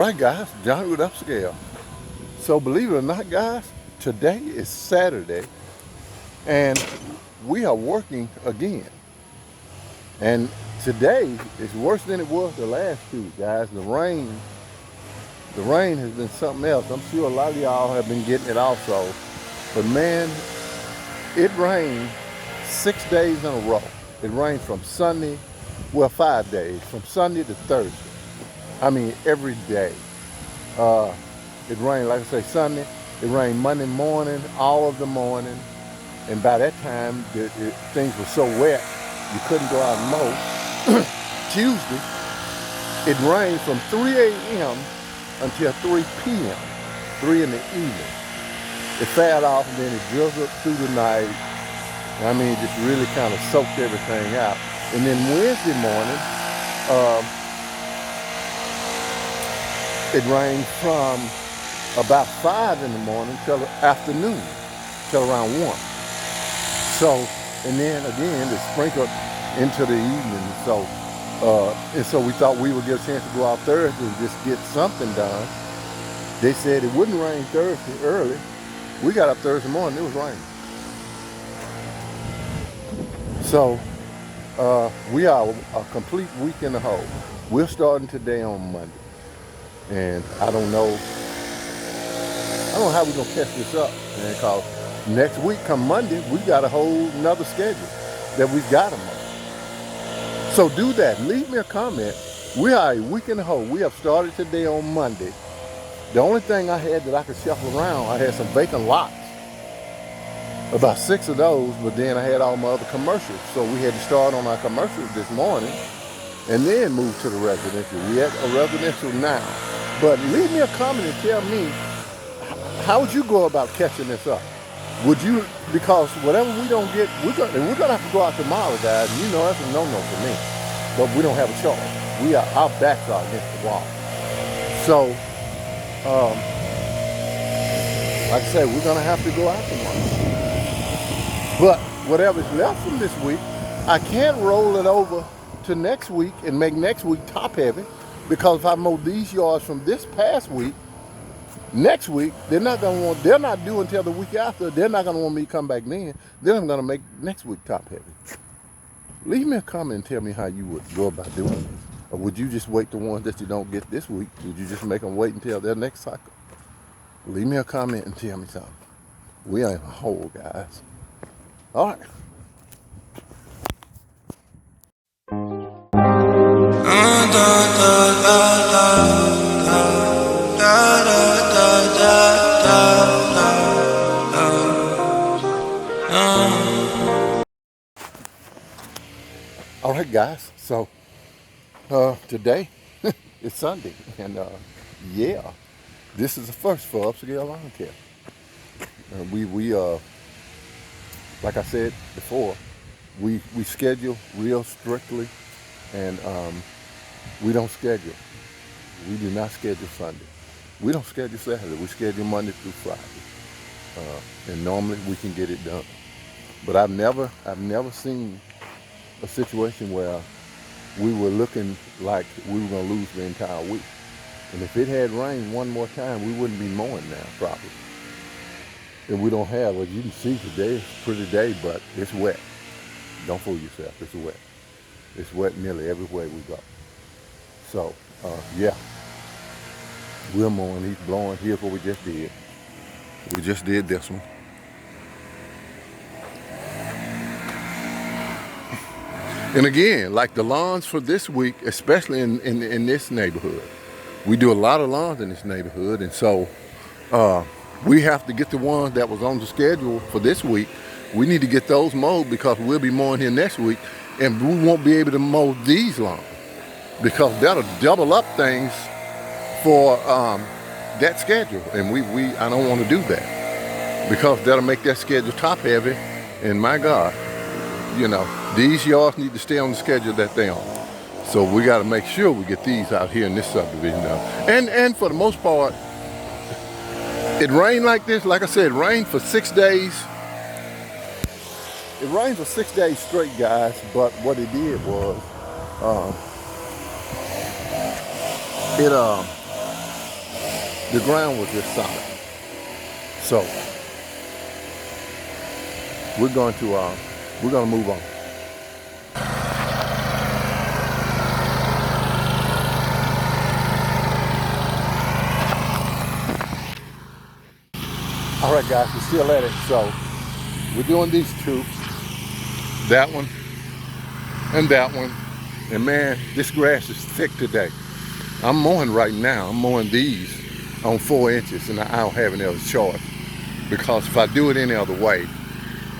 Right, guys, Johnny with Upscale. So believe it or not, guys, today is Saturday and we are working again. And today is worse than it was the last two, guys. The rain has been something else. I'm sure a lot of y'all have been getting it also. But man, it rained 6 days in a row. It rained from Sunday, well, 5 days, from Sunday to Thursday. I mean, every day. Uh, it rained, like I say, Sunday. It rained Monday morning, all of the morning. And by that time, things were so wet, you couldn't go out and mow. Tuesday, it rained from 3 a.m. until 3 p.m., 3 in the evening. It fell off and then it drizzled through the night. I mean, just really kind of soaked everything out. And then Wednesday morning, it rained from about 5 in the morning till afternoon, till around 1. So, and then again, it sprinkled into the evening. And so we thought we would get a chance to go out Thursday and just get something done. They said it wouldn't rain Thursday early. We got up Thursday morning, it was raining. So, we are a complete week in the hole. We're starting today on Monday. And I don't know how we're gonna catch this up, man, cause next week, come Monday, we got a whole nother schedule that we've got them on. So do that, leave me a comment. We are a week in the hole. We have started today on Monday. The only thing I had that I could shuffle around, I had some vacant lots, about 6 of those, but then I had all my other commercials. So we had to start on our commercials this morning and then move to the residential. We at a residential now. But leave me a comment and tell me, how would you go about catching this up? Would you, because whatever we don't get, we're gonna have to go out tomorrow, guys. You know that's a no-no for me. But we don't have a choice. Our backs are against the wall. So, like I said, we're gonna have to go out tomorrow. But whatever's left from this week, I can't roll it over to next week and make next week top heavy, because if I mow these yards from this past week, next week, they're not due until the week after. They're not gonna want me to come back then. Then I'm gonna make next week top heavy. Leave me a comment and tell me how you would go about doing this. Or would you just wait the ones that you don't get this week? Would you just make them wait until their next cycle? Leave me a comment and tell me something. We are in a hole, guys. All right. All right, guys. So today is Sunday, and yeah, this is the first for Upscale Lawn Care. We like I said before, we schedule real strictly, and we don't schedule. We do not schedule Sunday. We don't schedule Saturday. We schedule Monday through Friday, and normally we can get it done. But I've never seen a situation where we were looking like we were going to lose the entire week. And if it had rained one more time, we wouldn't be mowing now, probably. And we don't have, as you can see today, it's a pretty day, but it's wet. Don't fool yourself, it's wet. It's wet nearly everywhere we go. So, yeah, we're mowing, he's blowing. Here's what we just did. We just did this one. And again, like the lawns for this week, especially in this neighborhood, we do a lot of lawns in this neighborhood, and so we have to get the ones that was on the schedule for this week. We need to get those mowed, because we'll be mowing here next week, and we won't be able to mow these lawns, because that'll double up things for that schedule, and I don't want to do that, because that'll make that schedule top heavy, and my God, you know, these yards need to stay on the schedule that they're on. So we got to make sure we get these out here in this subdivision now. And for the most part, it rained like this. Like I said, it rained for 6 days. It rained for 6 days straight, guys. But what it did was, The ground was just solid. So we're going to move on. All right, guys, we're still at it. So we're doing these two, that one and that one. And man, this grass is thick today. I'm mowing right now. I'm mowing these on 4 inches, and I don't have any other choice, because if I do it any other way,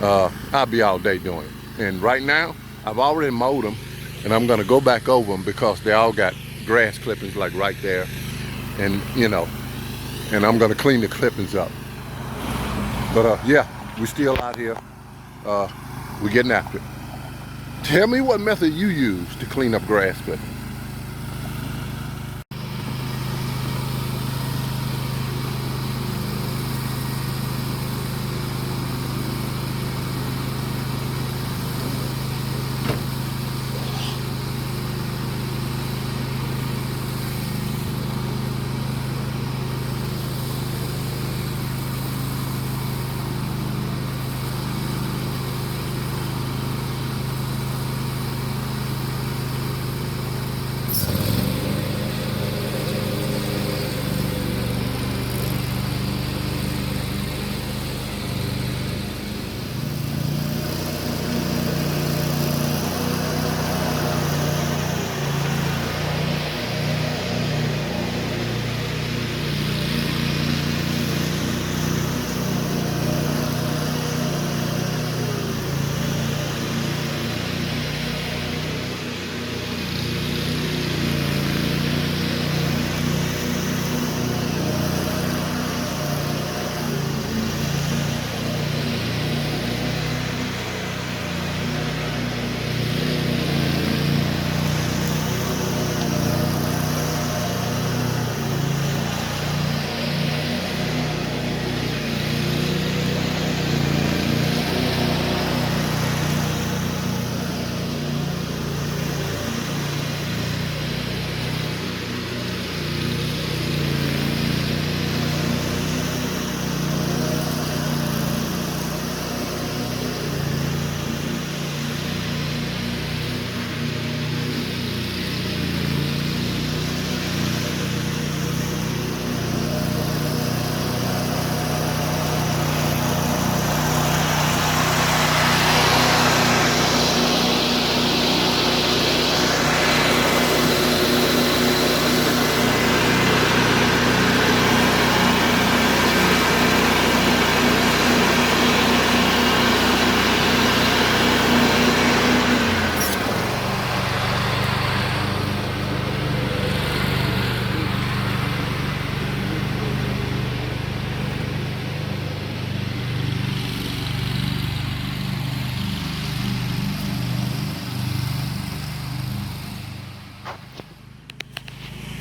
I'll be all day doing it. And right now, I've already mowed them, and I'm gonna go back over them because they all got grass clippings like right there. And you know, and I'm gonna clean the clippings up. But yeah, we're still out here. We're getting after it. Tell me what method you use to clean up grass clippings.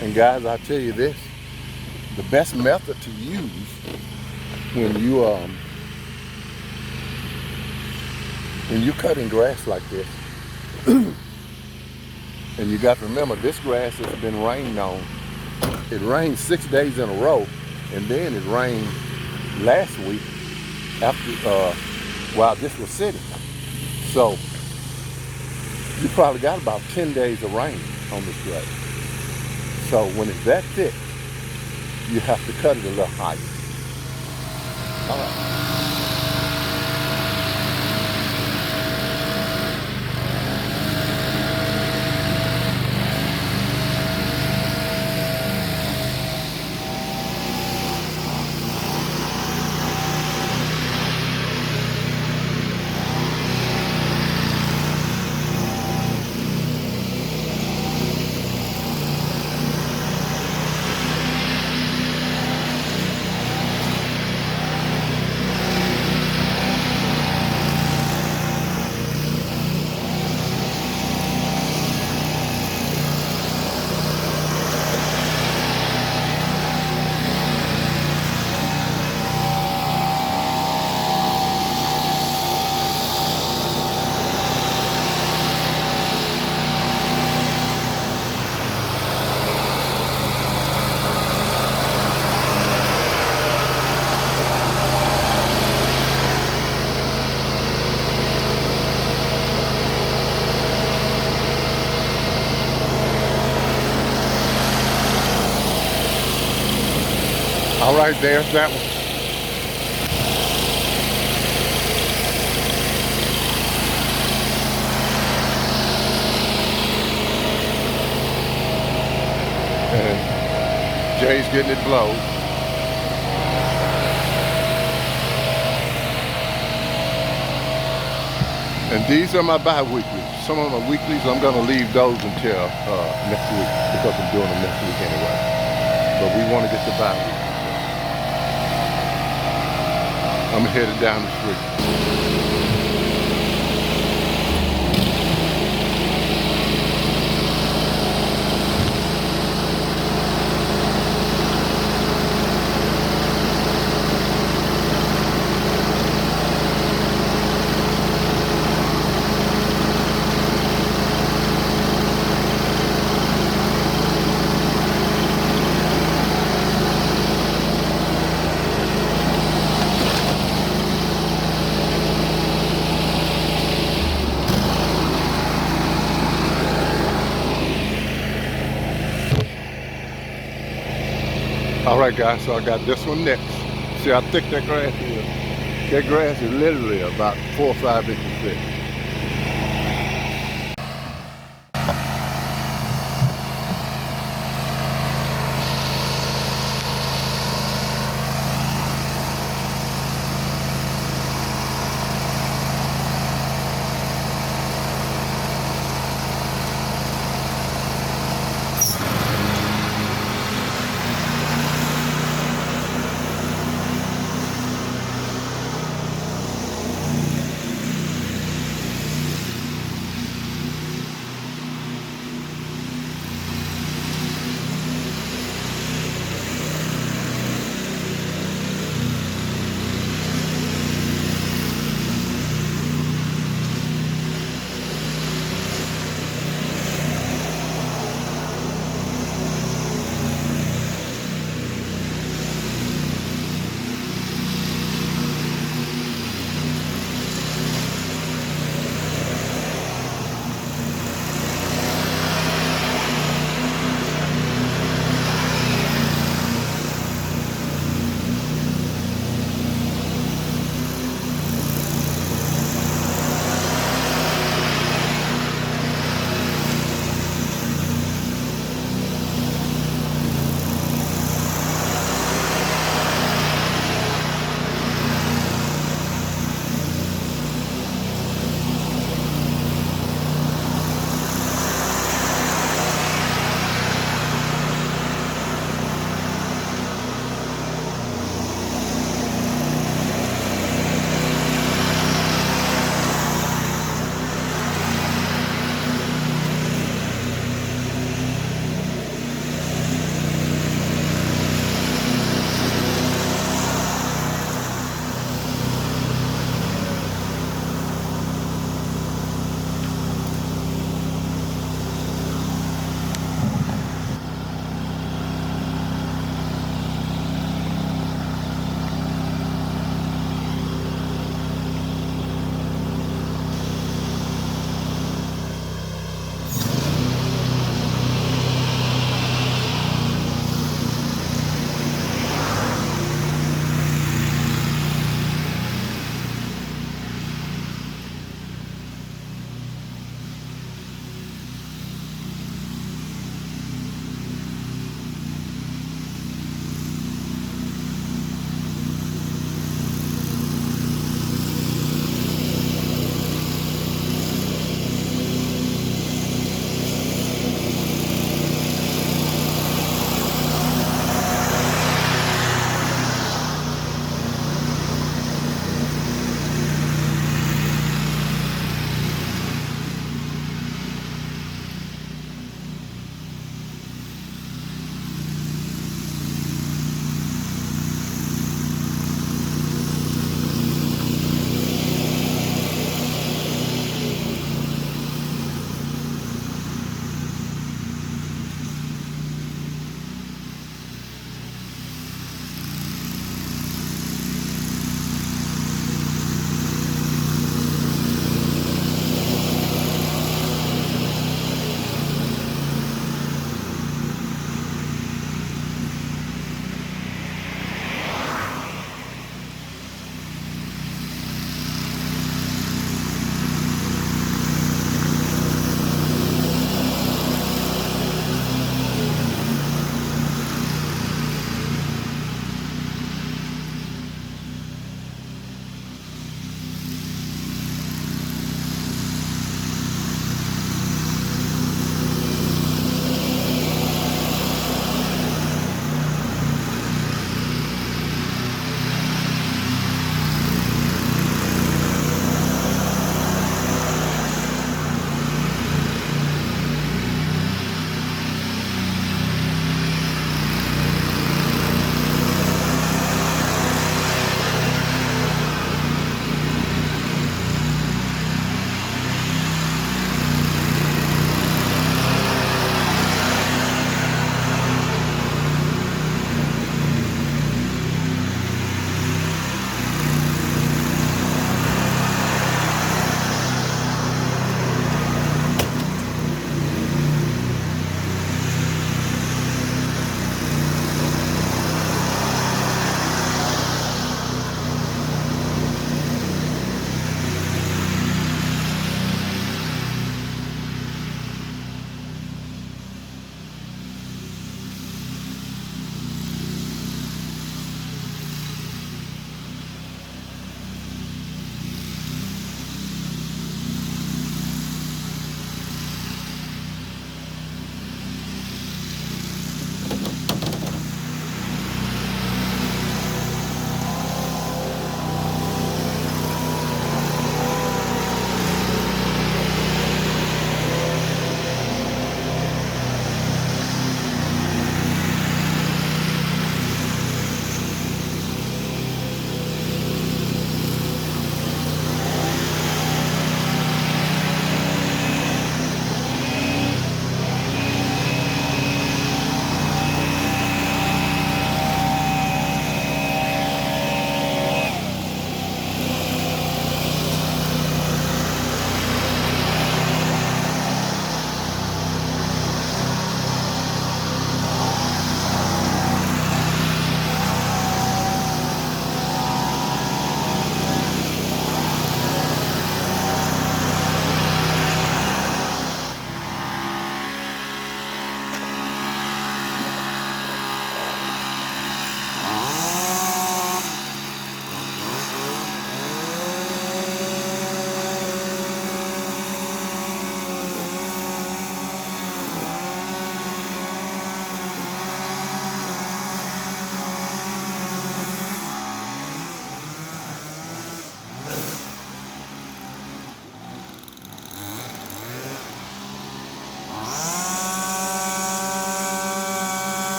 And guys, I'll tell you this, the best method to use when you're cutting grass like this, and you got to remember, this grass has been rained on. It rained 6 days in a row, and then it rained last week after while this was sitting. So you probably got about 10 days of rain on this grass. So when it's that thick, you have to cut it a little higher. All right. All right, there's that one. And Jay's getting it blowed. And these are my bi-weeklies. Some of my weeklies, I'm going to leave those until next week because I'm doing them next week anyway. But we want to get the bi-weekly. I'm headed down the street. All right, guys, so I got this one next. See how thick that grass is? That grass is literally about 4 or 5 inches thick.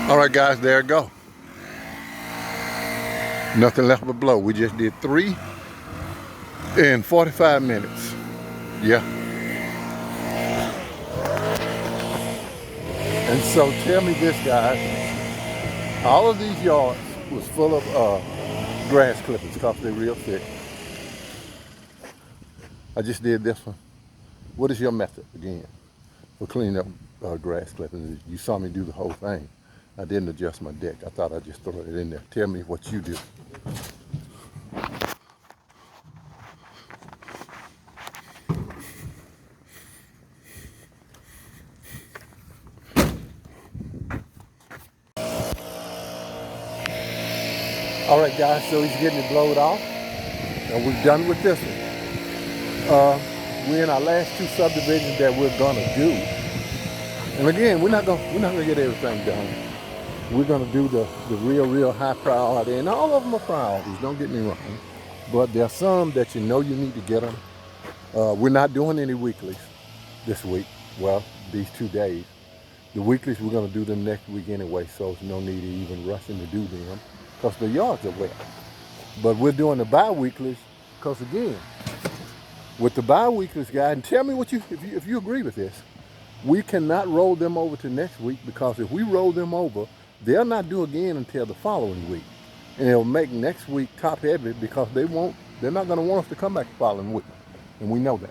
All right, guys, there it go. Nothing left but blow. We just did 3 in 45 minutes. Yeah. And so tell me this, guys. All of these yards was full of grass clippings because they're real thick. I just did this one. What is your method, again, for cleaning up grass clippings? You saw me do the whole thing. I didn't adjust my deck. I thought I'd just throw it in there. Tell me what you do. All right, guys, so he's getting it blowed off, and we're done with this one. We're in our last 2 subdivisions that we're gonna do. And again, we're not gonna get everything done. We're gonna do the real high priority, and all of them are priorities, don't get me wrong. But there are some that you know you need to get them. We're not doing any weeklies this week. Well, these 2 days. The weeklies, we're gonna do them next week anyway, so there's no need to even rushing to do them because the yards are wet. But we're doing the bi-weeklies because, again, with the bi-weeklies, guys, and tell me what if you agree with this, we cannot roll them over to next week, because if we roll them over, they'll not do again until the following week. And it'll make next week top heavy because they're not gonna want us to come back the following week. And we know that.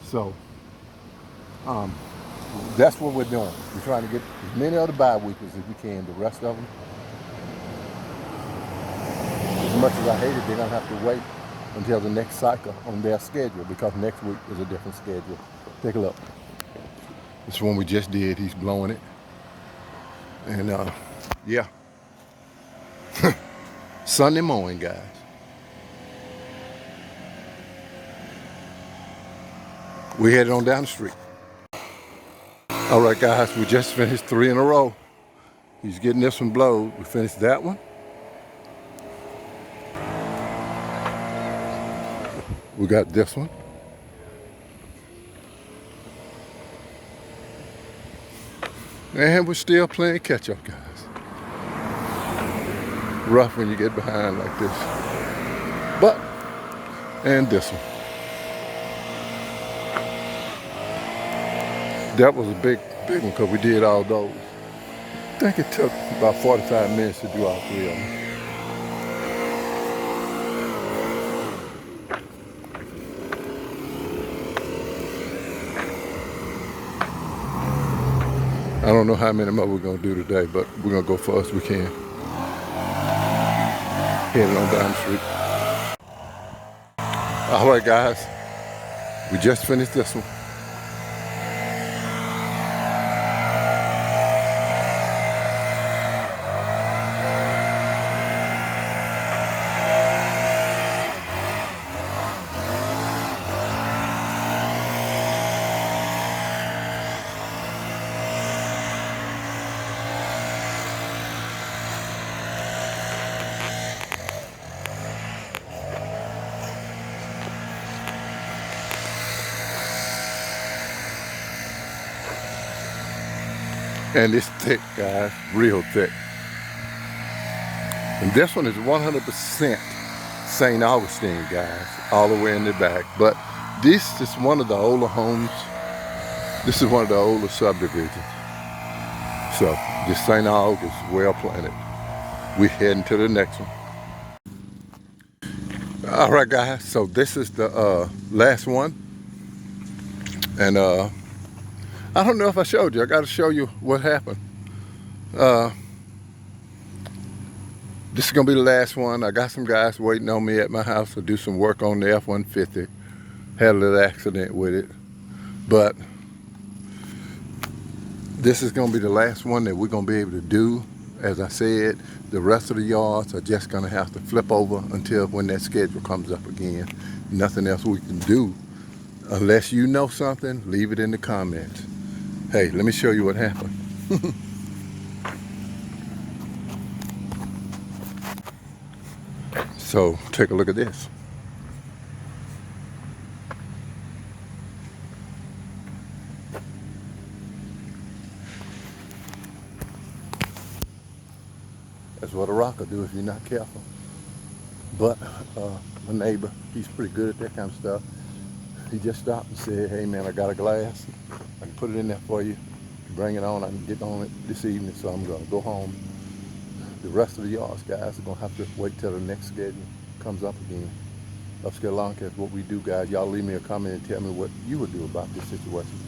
So, that's what we're doing. We're trying to get as many of the bi-weeklies as we can. The rest of them, as much as I hate it, they're gonna have to wait until the next cycle on their schedule, because next week is a different schedule. Take a look. This one we just did, he's blowing it. And yeah. Sunday mowing, guys. We headed on down the street. All right, guys, we just finished 3 in a row. He's getting this one blowed. We finished that one. We got this one. And we're still playing catch up, guys. Rough when you get behind like this. But, and this one. That was a big one because we did all those. I think it took about 45 minutes to do all 3 of them. I don't know how many more we're gonna do today, but we're gonna go far as we can. Heading on down the street. All right, guys, we just finished this one. And it's thick, guys, real thick. And this one is 100% St. Augustine, guys, all the way in the back. But this is one of the older homes. This is one of the older subdivisions. So this St. Aug is well planted. We're heading to the next one. All right, guys, so this is the last one. And I don't know if I showed you. I got to show you what happened. This is going to be the last one. I got some guys waiting on me at my house to do some work on the F-150. Had a little accident with it. But this is going to be the last one that we're going to be able to do. As I said, the rest of the yards are just going to have to flip over until when that schedule comes up again. Nothing else we can do. Unless you know something, leave it in the comments. Hey, let me show you what happened. So take a look at this. That's what a rock will do if you're not careful. But my neighbor, he's pretty good at that kind of stuff. He just stopped and said, hey man, I got a glass. I can put it in there for you. Bring it on. I can get on it this evening, so I'm going to go home. The rest of the yards, guys, are going to have to wait till the next schedule comes up again. Upscale Lawn Care is what we do, guys. Y'all leave me a comment and tell me what you would do about this situation.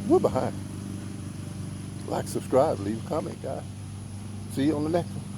We're behind. Like, subscribe, leave a comment, guys. See you on the next one.